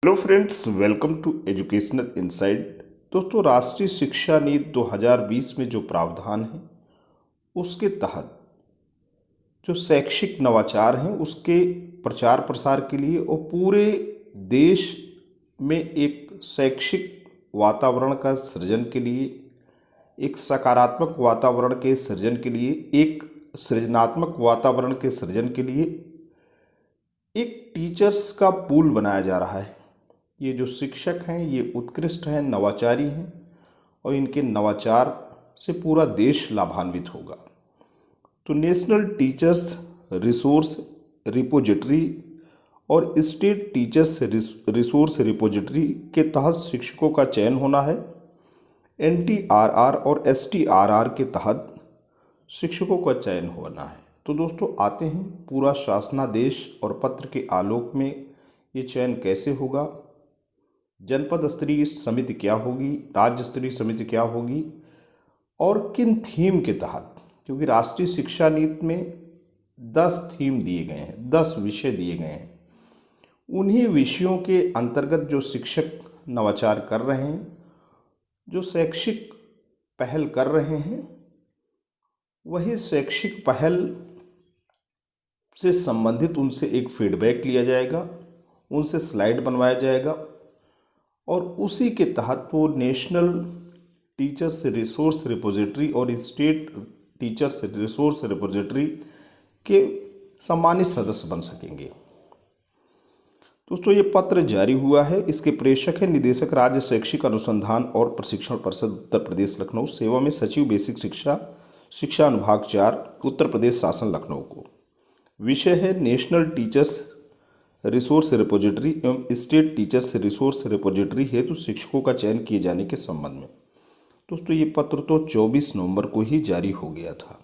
Hello friends, welcome to educational insight. दोस्तों, राष्ट्रीय शिक्षा नीति 2020 में जो प्रावधान है उसके तहत जो शैक्षिक नवाचार हैं उसके प्रचार प्रसार के लिए और पूरे देश में एक शैक्षिक वातावरण का सृजन के लिए, एक सकारात्मक वातावरण के सृजन के लिए, एक सृजनात्मक वातावरण के सृजन के लिए एक टीचर्स का पूल बनाया जा रहा है। ये जो शिक्षक हैं ये उत्कृष्ट हैं, नवाचारी हैं और इनके नवाचार से पूरा देश लाभान्वित होगा। तो नेशनल टीचर्स रिसोर्स रिपोजिटरी और स्टेट टीचर्स रिसोर्स रिपोजिटरी के तहत शिक्षकों का चयन होना है। NTRR और STRR के तहत शिक्षकों का चयन होना है। तो दोस्तों, आते हैं पूरा शासनादेश और पत्र के आलोक में ये चयन कैसे होगा, जनपद स्तरीय समिति क्या होगी, राज्य स्तरीय समिति क्या होगी और किन थीम के तहत, क्योंकि राष्ट्रीय शिक्षा नीति में 10 थीम दिए गए हैं, 10 विषय दिए गए हैं। उन्हीं विषयों के अंतर्गत जो शिक्षक नवाचार कर रहे हैं, जो शैक्षिक पहल कर रहे हैं, वही शैक्षिक पहल से संबंधित उनसे एक फीडबैक लिया जाएगा, उनसे स्लाइड बनवाया जाएगा और उसी के तहत वो नेशनल टीचर्स रिसोर्स रिपोजिटरी और स्टेट टीचर्स रिसोर्स रिपोजिटरी के सम्मानित सदस्य बन सकेंगे। दोस्तों, ये पत्र जारी हुआ है। इसके प्रेषक हैं निदेशक राज्य शैक्षिक अनुसंधान और प्रशिक्षण परिषद उत्तर प्रदेश लखनऊ, सेवा में सचिव बेसिक शिक्षा, शिक्षा अनुभाग 4, उत्तर प्रदेश शासन लखनऊ को। विषय है नेशनल टीचर्स रिसोर्स रिपोजिटरी एवं स्टेट टीचर्स रिसोर्स रिपोजिटरी हेतु शिक्षकों का चयन किए जाने के संबंध में। दोस्तों, ये पत्र तो 24 नवंबर को ही जारी हो गया था।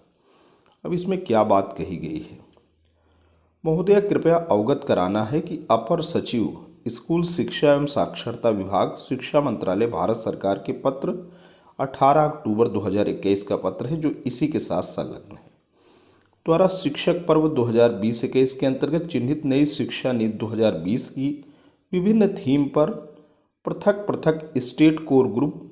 अब इसमें क्या बात कही गई है? महोदया, कृपया अवगत कराना है कि अपर सचिव स्कूल शिक्षा एवं साक्षरता विभाग, शिक्षा मंत्रालय, भारत सरकार के पत्र 18 अक्टूबर 2021 का पत्र है जो इसी के साथ संलग्न है, द्वारा शिक्षक पर्व 2020-21 के अंतर्गत चिन्हित नई शिक्षा नीति 2020 की विभिन्न थीम पर पृथक पृथक स्टेट कोर ग्रुप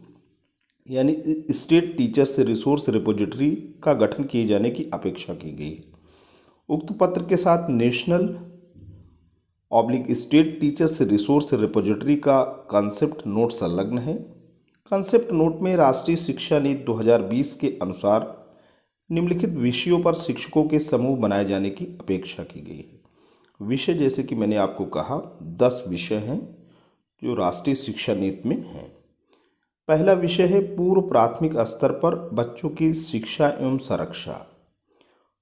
यानी स्टेट टीचर्स रिसोर्स रिपोजिटरी का गठन किए जाने की अपेक्षा की गई है। उक्त पत्र के साथ national state teachers resource repository का कॉन्सेप्ट नोट संलग्न है। कॉन्सेप्ट नोट में राष्ट्रीय शिक्षा नीति 2020 के अनुसार निम्नलिखित विषयों पर शिक्षकों के समूह बनाए जाने की अपेक्षा की गई है। विषय, जैसे कि मैंने आपको कहा, 10 विषय हैं जो राष्ट्रीय शिक्षा नीति में हैं। पहला विषय है पूर्व प्राथमिक स्तर पर बच्चों की शिक्षा एवं संरक्षा।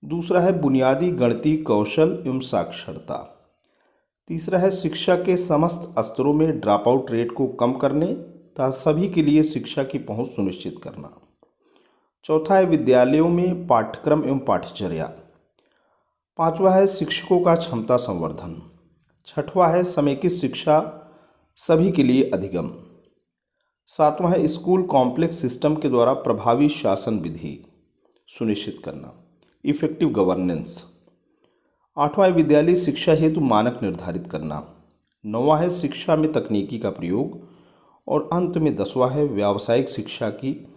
दूसरा है बुनियादी गणितीय कौशल एवं साक्षरता। तीसरा है शिक्षा के समस्त स्तरों में ड्रॉप आउट रेट को कम करने तथा सभी के लिए शिक्षा की पहुंच सुनिश्चित करना। चौथा है विद्यालयों में पाठ्यक्रम एवं पाठ्यचर्या। पांचवा है शिक्षकों का क्षमता संवर्धन। छठवां है समेकित शिक्षा सभी के लिए अधिगम। सातवां है स्कूल कॉम्प्लेक्स सिस्टम के द्वारा प्रभावी शासन विधि सुनिश्चित करना, इफेक्टिव गवर्नेंस। आठवां है विद्यालय शिक्षा हेतु मानक निर्धारित करना। नौवां है शिक्षा में तकनीकी का प्रयोग और अंत में 10वां है व्यावसायिक शिक्षा की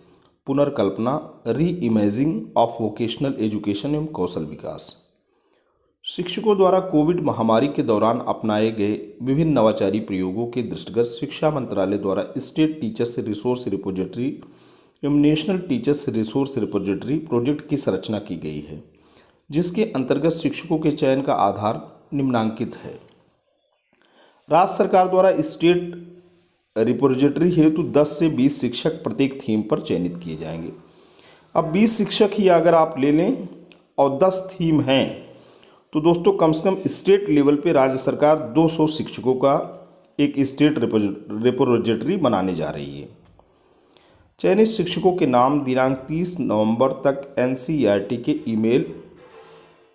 पुनर्कल्पना, री इमेजिंग ऑफ वोकेशनल एजुकेशन एवं कौशल विकास। शिक्षकों द्वारा कोविड महामारी के दौरान अपनाए गए विभिन्न नवाचारी प्रयोगों के दृष्टिगत शिक्षा मंत्रालय द्वारा स्टेट टीचर्स रिसोर्स रिपोजिटरी एवं national teachers resource repository project की संरचना की गई है, जिसके अंतर्गत शिक्षकों के चयन का आधार निम्नांकित है। राज्य सरकार द्वारा स्टेट रिपोजिटरी हेतु 10 से 20 शिक्षक प्रत्येक थीम पर चयनित किए जाएंगे। अब 20 शिक्षक ही अगर आप ले लें और 10 थीम हैं तो दोस्तों कम से कम स्टेट लेवल पे राज्य सरकार 200 शिक्षकों का एक स्टेट रिपोजिटरी बनाने जा रही है। चयनित शिक्षकों के नाम दिनांक 30 नवंबर तक NCERT के ईमेल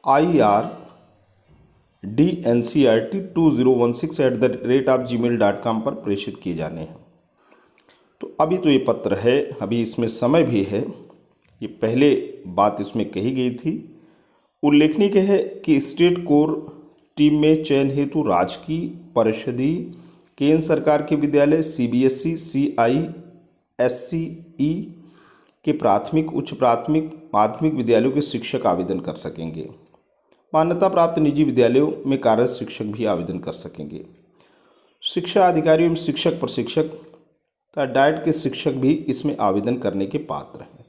irdncert2016@gmail.com पर प्रेषित किए जाने हैं। तो अभी तो ये पत्र है, अभी इसमें समय भी है। ये पहले बात इसमें कही गई थी। उल्लेखनीय है कि स्टेट कोर टीम में चयन हेतु राजकीय, परिषदीय, केंद्र सरकार के विद्यालय, सीबीएसई, सीआईएससीई के प्राथमिक, उच्च प्राथमिक, माध्यमिक विद्यालयों के शिक्षक आवेदन कर सकेंगे। मान्यता प्राप्त निजी विद्यालयों में कार्यरत शिक्षक भी आवेदन कर सकेंगे। शिक्षा अधिकारी एवं शिक्षक प्रशिक्षक तथा डाइट के शिक्षक भी इसमें आवेदन करने के पात्र हैं।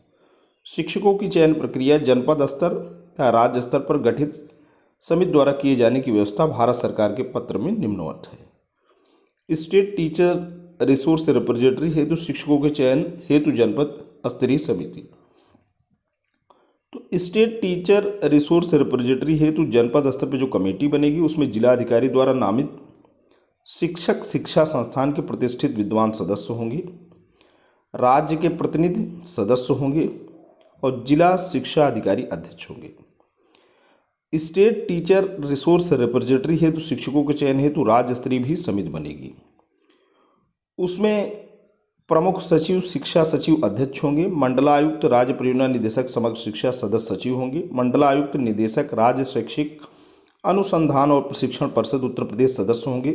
शिक्षकों की चयन प्रक्रिया जनपद स्तर या राज्य स्तर पर गठित समिति द्वारा किए जाने की व्यवस्था भारत सरकार के पत्र में निम्नवत है। स्टेट टीचर रिसोर्स रिपोजिटरी हेतु शिक्षकों के चयन हेतु जनपद स्तरीय समिति। तो स्टेट टीचर रिसोर्स रिपोजिटरी हेतु जनपद स्तर पर जो कमेटी बनेगी उसमें जिलाधिकारी द्वारा नामित शिक्षक शिक्षा संस्थान के प्रतिष्ठित विद्वान सदस्य होंगे, राज्य के प्रतिनिधि सदस्य होंगे और जिला शिक्षा अधिकारी अध्यक्ष होंगे। स्टेट टीचर रिसोर्स रिपोजिटरी हेतु शिक्षकों के चयन हेतु राज्य स्तरीय भी समिति बनेगी। उसमें प्रमुख सचिव, शिक्षा सचिव अध्यक्ष होंगे, मंडलायुक्त, राज्य परियोजना निदेशक, समग्र शिक्षा सदस्य सचिव होंगे, मंडलायुक्त, निदेशक, राज्य शैक्षिक अनुसंधान और प्रशिक्षण परिषद उत्तर प्रदेश सदस्य होंगे।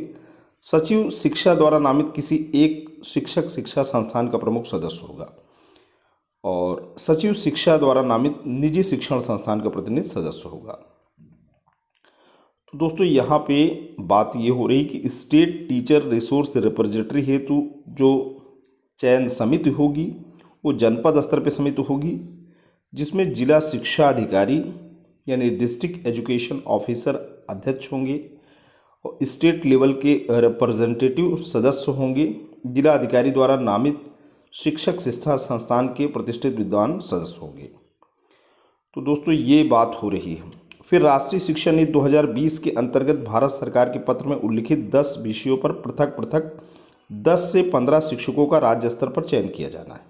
सचिव शिक्षा द्वारा नामित किसी एक शिक्षक शिक्षा संस्थान का प्रमुख सदस्य होगा और सचिव शिक्षा द्वारा नामित निजी शिक्षण संस्थान का प्रतिनिधि सदस्य होगा। तो दोस्तों यहाँ पे बात ये हो रही कि स्टेट टीचर रिसोर्स रिपोजिटरी हेतु जो चयन समिति होगी वो जनपद स्तर पे समिति होगी, जिसमें जिला शिक्षा अधिकारी यानी डिस्ट्रिक्ट एजुकेशन ऑफिसर अध्यक्ष होंगे और स्टेट लेवल के रिप्रेजेंटेटिव सदस्य होंगे। जिला अधिकारी द्वारा नामित शिक्षक शिक्षा संस्थान के प्रतिष्ठित विद्वान सदस्य होंगे। तो दोस्तों ये बात हो रही है। फिर राष्ट्रीय शिक्षा नीति 2020 के अंतर्गत भारत सरकार के पत्र में उल्लिखित 10 विषयों पर पृथक पृथक 10 से 15 शिक्षकों का राज्य स्तर पर चयन किया जाना है।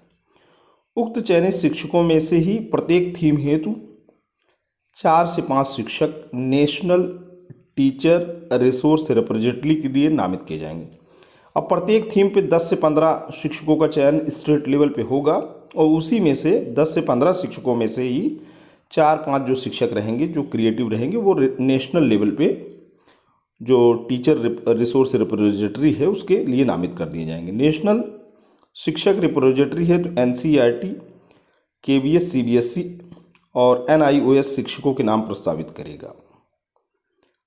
उक्त चयनित शिक्षकों में से ही प्रत्येक थीम हेतु 4 से 5 शिक्षक नेशनल टीचर रिसोर्स रिपोजिटरी के लिए नामित किए जाएंगे। अब प्रत्येक थीम पे 10 से 15 शिक्षकों का चयन स्टेट लेवल पे होगा और उसी में से 10 से 15 शिक्षकों में से ही 4-5 जो शिक्षक रहेंगे, जो क्रिएटिव रहेंगे, वो नेशनल लेवल पे जो टीचर रिसोर्स रिपोजिटरी है उसके लिए नामित कर दिए जाएंगे। नेशनल शिक्षक रिपोजिटरी है तो एनसीईआरटी, केवीएस, सीबीएसई और एनआईओएस शिक्षकों के नाम प्रस्तावित करेगा।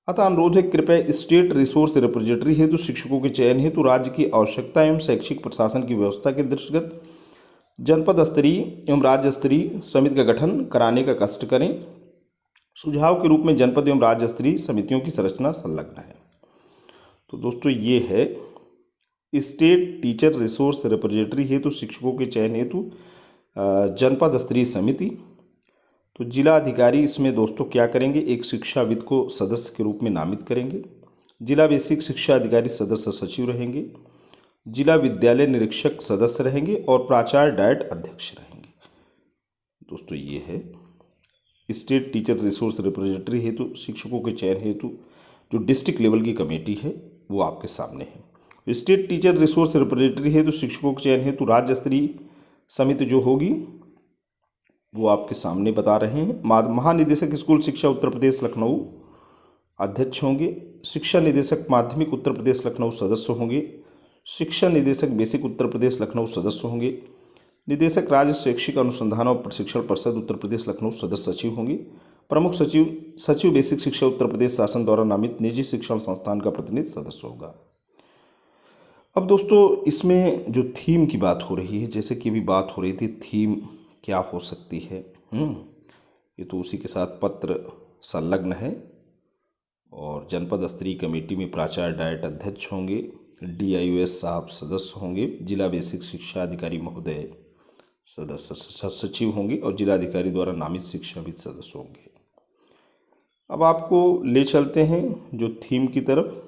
अतः अनुरोध है कृपया स्टेट रिसोर्स रिपोजिटरी हेतु शिक्षकों के चयन हेतु राज्य की आवश्यकता एवं शैक्षिक प्रशासन की व्यवस्था के दृष्टिगत जनपद स्तरीय एवं राज्य स्तरीय समिति का गठन कराने का कष्ट करें। सुझाव के रूप में जनपद एवं राज्य स्तरीय समितियों की संरचना संलग्न है। तो दोस्तों ये है स्टेट टीचर रिसोर्स रिपोजिटरी हेतु शिक्षकों के चयन हेतु जनपद स्तरीय समिति। तो जिला अधिकारी इसमें दोस्तों क्या करेंगे, एक शिक्षाविद को सदस्य के रूप में नामित करेंगे। जिला बेसिक शिक्षा अधिकारी सदस्य सचिव रहेंगे, जिला विद्यालय निरीक्षक सदस्य रहेंगे और प्राचार्य डाइट अध्यक्ष रहेंगे। दोस्तों ये है स्टेट टीचर रिसोर्स रिपोजिटरी हेतु शिक्षकों के चयन हेतु जो डिस्ट्रिक्ट लेवल की कमेटी है वो आपके सामने है। स्टेट टीचर रिसोर्स रिपोजिटरी हेतु शिक्षकों के चयन हेतु राज्य स्तरीय समिति जो होगी वो आपके सामने बता रहे हैं। महानिदेशक स्कूल शिक्षा उत्तर प्रदेश लखनऊ अध्यक्ष होंगे, शिक्षा निदेशक माध्यमिक उत्तर प्रदेश लखनऊ सदस्य होंगे, शिक्षा निदेशक बेसिक उत्तर प्रदेश लखनऊ सदस्य होंगे, निदेशक राज्य शैक्षिक अनुसंधान और प्रशिक्षण परिषद उत्तर प्रदेश लखनऊ सदस्य सचिव होंगे, प्रमुख सचिव बेसिक शिक्षा उत्तर प्रदेश शासन द्वारा नामित निजी शिक्षण संस्थान का प्रतिनिधि सदस्य होगा। अब दोस्तों इसमें जो थीम की बात हो रही है, जैसे कि अभी बात हो रही थी थीम क्या हो सकती है, ये तो उसी के साथ पत्र संलग्न है और जनपद स्तरीय कमेटी में प्राचार्य डाइट अध्यक्ष होंगे, डीआईओएस साहब सदस्य होंगे, जिला बेसिक शिक्षा अधिकारी महोदय सदस्य सचिव होंगे और जिलाधिकारी द्वारा नामित शिक्षाविद सदस्य होंगे। अब आपको ले चलते हैं जो थीम की तरफ।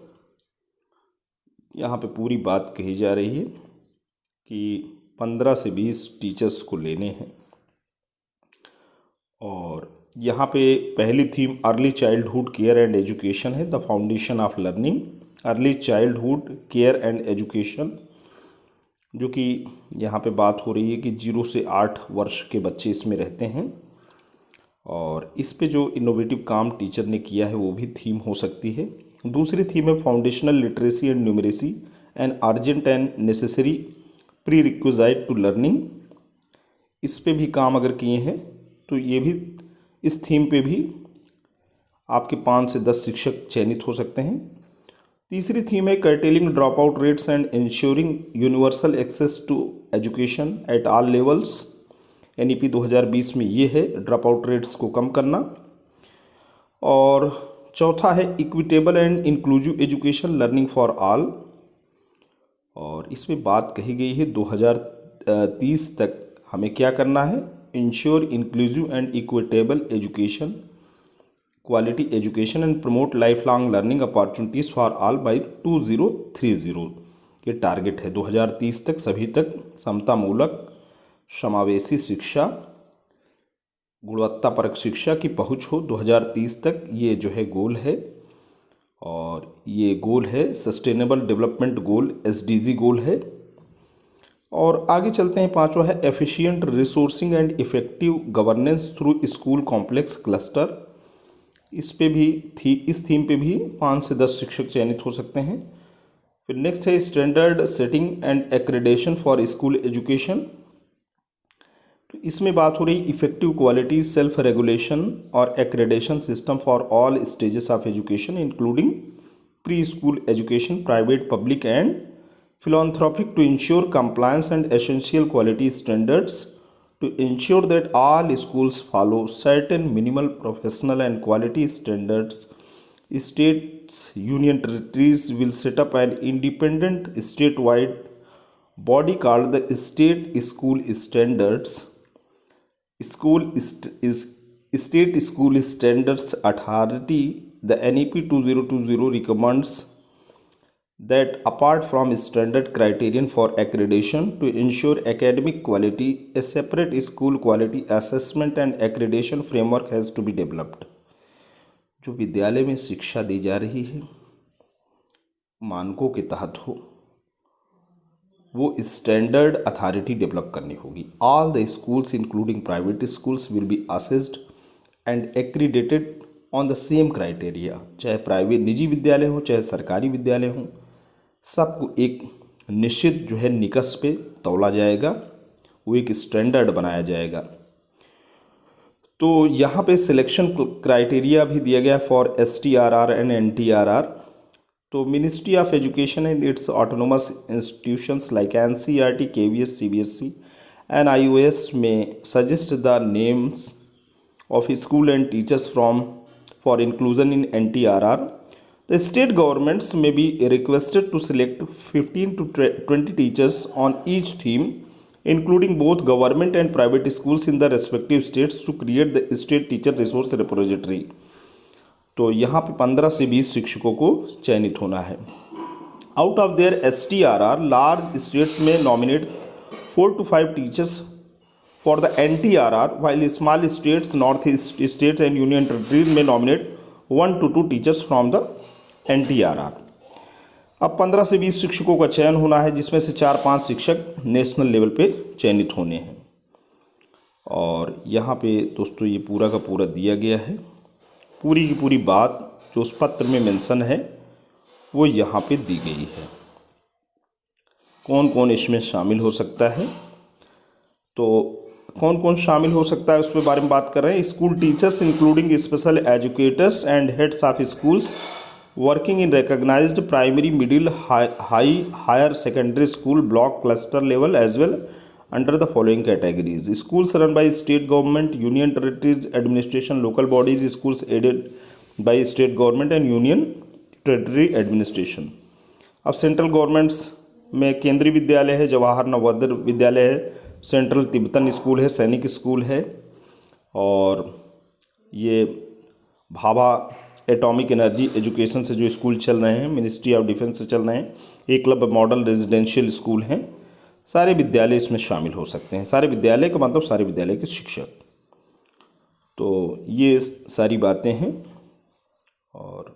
यहाँ पे पूरी बात कही जा रही है कि 15 से 20 टीचर्स को लेने हैं और यहाँ पे पहली theme early childhood care and education है, the foundation of learning. Early childhood care and education, जो कि यहाँ पे बात हो रही है कि 0 से 8 वर्ष के बच्चे इसमें रहते हैं और इस पे जो इनोवेटिव काम टीचर ने किया है वो भी थीम हो सकती है। दूसरी थीम है foundational literacy and numeracy an urgent and necessary prerequisite to learning. इस पे भी काम अगर किए हैं तो ये भी, इस थीम पे भी आपके 5 से 10 शिक्षक चयनित हो सकते हैं। तीसरी थीम है curtailing drop out rates and ensuring universal access to education at all levels. NEP 2020 में ये है ड्रॉप आउट रेट्स को कम करना। और चौथा है equitable and inclusive education learning for all. और इसमें बात कही गई है 2030 तक हमें क्या करना है, ensure inclusive and equitable education, quality education and promote life long learning opportunities for all by 2030। ये टारगेट है 2030 तक सभी तक समतामूलक समावेशी शिक्षा, गुणवत्तापरक शिक्षा की पहुंच हो 2030 तक, ये जो है गोल है। और ये गोल है सस्टेनेबल डेवलपमेंट गोल, SDG गोल है। और आगे चलते हैं, पांचवा है efficient resourcing and effective governance through school complex cluster. इस पे भी इस थीम पे भी 5 से 10 शिक्षक चयनित हो सकते हैं। फिर नेक्स्ट है standard setting and accreditation for school education. तो इसमें बात हो रही इफेक्टिव क्वालिटी सेल्फ रेगुलेशन और accreditation system for all stages of education including pre school education, private, public and philanthropic to ensure compliance and essential quality standards, to ensure that all schools follow certain minimal professional and quality standards. States, union territories will set up an independent statewide body called the State School Standards State School Standards Authority. The NEP 2020 recommends that apart from standard criterion for accreditation, to ensure academic quality, a separate school quality assessment and accreditation framework has to be developed. जो विद्यालय में शिक्षा दी जा रही है मानकों के तहत हो, वो स्टैंडर्ड अथॉरिटी डेवलप करनी होगी। All the schools including private schools will be assessed and accredited on the same criteria. चाहे प्राइवेट निजी विद्यालय हो चाहे सरकारी विद्यालय हो, सबको एक निश्चित जो है निकस पे तौला जाएगा, वो एक स्टैंडर्ड बनाया जाएगा। तो यहाँ पे सिलेक्शन क्राइटेरिया भी दिया गया फॉर STRR एंड NTRR। तो ministry of education and it's autonomous institutions like NCERT, KVS, CBSE and IOS में suggest the names of school and teachers for inclusion in NTRR. The state governments may be requested to select 15 to 20 teachers on each theme, including both government and private schools in the respective states, to create the state teacher resource repository. तो यहाँ पे 15 से 20 शिक्षकों को चयनित होना है। Out of their STRR, large states may nominate 4 to 5 teachers for the NTRR, while small states, northeast states and union territories may nominate 1 to 2 teachers from the NTRR। अब 15 से 20 शिक्षकों का चयन होना है, जिसमें से 4-5 शिक्षक नेशनल लेवल पे चयनित होने हैं। और यहाँ पे दोस्तों ये पूरा का पूरा दिया गया है, पूरी की पूरी बात जो उस पत्र में मेंशन है वो यहाँ पे दी गई है। कौन कौन इसमें शामिल हो सकता है, तो कौन कौन शामिल हो सकता है उस पर बारे में बात कर रहे हैं। School teachers including special educators and heads of schools working in recognized primary, middle, higher secondary school, block, cluster level as well under the following categories: schools run by state government, union territories administration, local bodies, schools aided by state government and union territory administration. अब central governments में केंद्रीय विद्यालय है, जवाहर नवोदय विद्यालय है, central Tibetan school है, सैनिक school है, और ये भाभा एटॉमिक एनर्जी एजुकेशन से जो स्कूल चल रहे हैं, मिनिस्ट्री ऑफ डिफेंस से चल रहे हैं, एकलव्य मॉडल रेजिडेंशियल स्कूल हैं। सारे विद्यालय इसमें शामिल हो सकते हैं। सारे विद्यालय का मतलब सारे विद्यालय के शिक्षक। तो ये सारी बातें हैं। और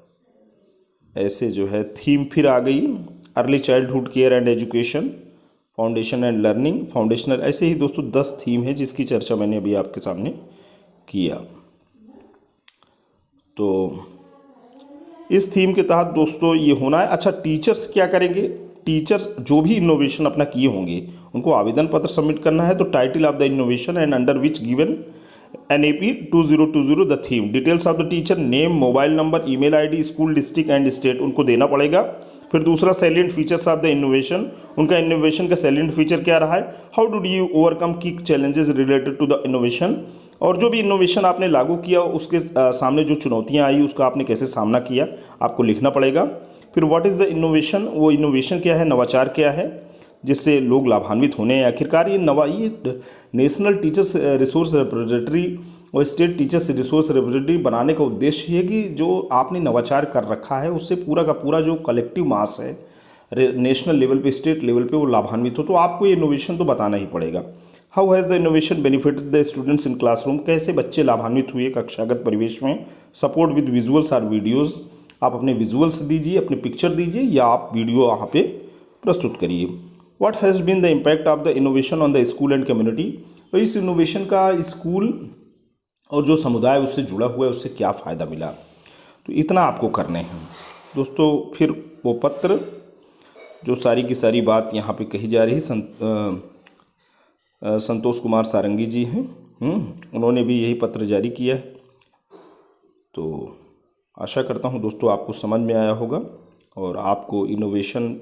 ऐसे जो है थीम फिर आ गई, early childhood care and education, foundation and learning, foundational. ऐसे ही दोस्तों 10 थीम है जिसकी चर्चा मैंने अभी आपके सामने किया। तो इस थीम के तहत दोस्तों ये होना है। अच्छा, टीचर्स क्या करेंगे? टीचर्स जो भी इनोवेशन अपना किए होंगे उनको आवेदन पत्र सबमिट करना है। तो title of the innovation and under which given NAP 2020 the theme, details of the teacher, name, mobile number, email ID, school, district and state उनको देना पड़ेगा। फिर दूसरा salient features of the innovation, उनका इनोवेशन का सैलिएंट फीचर क्या रहा है। हाउ डू यू ओवरकम की challenges related to the innovation, और जो भी इनोवेशन आपने लागू किया उसके सामने जो चुनौतियां आई उसका आपने कैसे सामना किया आपको लिखना पड़ेगा। फिर व्हाट इज़ द इनोवेशन, वो इनोवेशन क्या है, नवाचार क्या है जिससे लोग लाभान्वित होने हैं। आखिरकार ये नेशनल टीचर्स रिसोर्स रिपोजिटरी और स्टेट टीचर्स रिसोर्स रिपोजिटरी बनाने का उद्देश्य है कि जो आपने नवाचार कर रखा है उससे पूरा का पूरा जो कलेक्टिव मास है नेशनल लेवल पे, स्टेट लेवल पे वो लाभान्वित हो। तो आपको ये इनोवेशन तो बताना ही पड़ेगा। How has the innovation benefited the students in classroom, कैसे बच्चे लाभान्वित हुए कक्षागत परिवेश में। सपोर्ट विद विजुअल्स और वीडियोज़, आप अपने विजुअल्स दीजिए, अपने पिक्चर दीजिए या आप वीडियो वहाँ पे प्रस्तुत करिए। What has been the impact of the innovation on the school and community, तो इस इनोवेशन का स्कूल और जो समुदाय उससे जुड़ा हुआ है उससे क्या फ़ायदा मिला। तो इतना आपको करने हैं दोस्तों। फिर वो पत्र जो सारी की सारी बात यहाँ पे कही जा रही संतोष कुमार सारंगी जी हैं, उन्होंने भी यही पत्र जारी किया है। तो आशा करता हूँ दोस्तों आपको समझ में आया होगा और आपको इनोवेशन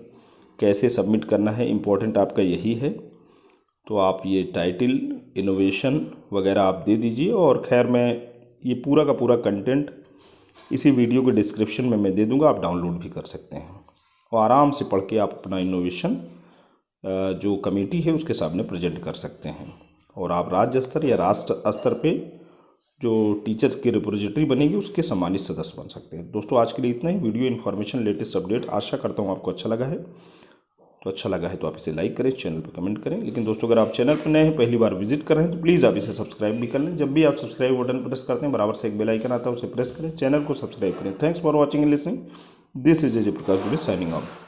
कैसे सबमिट करना है इम्पोर्टेंट आपका यही है। तो आप ये टाइटल, इनोवेशन वगैरह आप दे दीजिए। और खैर मैं ये पूरा का पूरा कंटेंट इसी वीडियो के डिस्क्रिप्शन में मैं दे दूंगा, आप डाउनलोड भी कर सकते हैं और आराम से पढ़ के आप अपना इनोवेशन जो कमेटी है उसके सामने प्रेजेंट कर सकते हैं। और आप राज्य स्तर या राष्ट्र स्तर पे जो टीचर्स की रिपोजिटरी बनेगी उसके सम्मानित सदस्य बन सकते हैं। दोस्तों आज के लिए इतना ही। वीडियो इन्फॉर्मेशन, लेटेस्ट अपडेट आशा करता हूँ आपको अच्छा लगा है। तो अच्छा लगा है तो आप इसे लाइक करें, चैनल पर कमेंट करें। लेकिन दोस्तों अगर आप चैनल पर नए हैं, पहली बार विजिट कर रहे हैं तो प्लीज़ आप इसे सब्सक्राइब भी कर लें। जब भी आप सब्सक्राइब बटन प्रेस करते हैं बराबर से एक बेल आइकन आता है, उसे प्रेस करें, चैनल को सब्सक्राइब करें। Thanks for watching and listening. This is Ajay Prakash Gude signing of.